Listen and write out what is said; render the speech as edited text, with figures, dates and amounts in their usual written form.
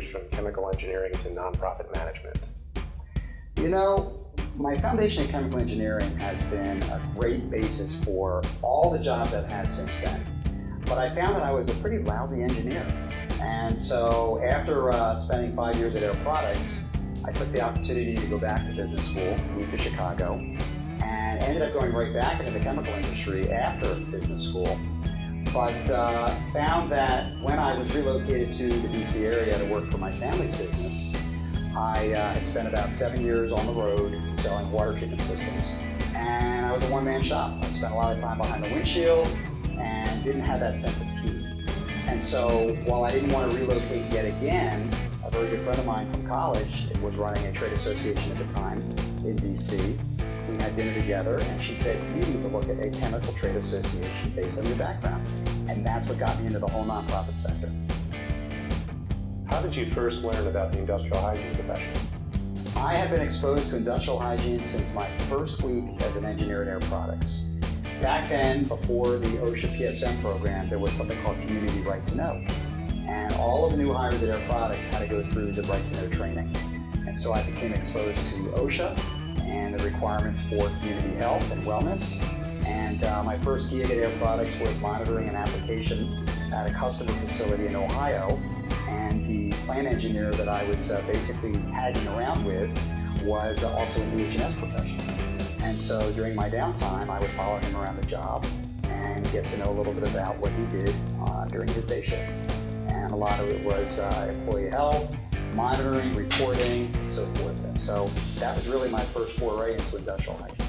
from chemical engineering to nonprofit management? You know, my foundation in chemical engineering has been a great basis for all the jobs I've had since then. But I found that I was a pretty lousy engineer. And so after spending 5 years at Air Products, I took the opportunity to go back to business school, moved to Chicago, and ended up going right back into the chemical industry after business school. But found that when I was relocated to the DC area to work for my family's business, I had spent about 7 years on the road selling water treatment systems, and I was a one-man shop. I spent a lot of time behind the windshield and didn't have that sense of team. And so while I didn't want to relocate yet again, a very good friend of mine from college was running a trade association at the time in DC. We had dinner together, and she said, "You need to look at a chemical trade association based on your background." And that's what got me into the whole nonprofit sector. How did you first learn about the industrial hygiene profession? I have been exposed to industrial hygiene since my first week as an engineer at Air Products. Back then, before the OSHA PSM program, there was something called Community Right to Know. And all of the new hires at Air Products had to go through the Right to Know training. And so I became exposed to OSHA and the requirements for community health and wellness. And my first gig at Air Products was monitoring an application at a customer facility in Ohio. And the plant engineer that I was basically tagging around with was also an EH&S professional. And so during my downtime, I would follow him around the job and get to know a little bit about what he did during his day shift. And a lot of it was employee health, monitoring, reporting, and so forth. And so that was really my first foray into industrial hygiene.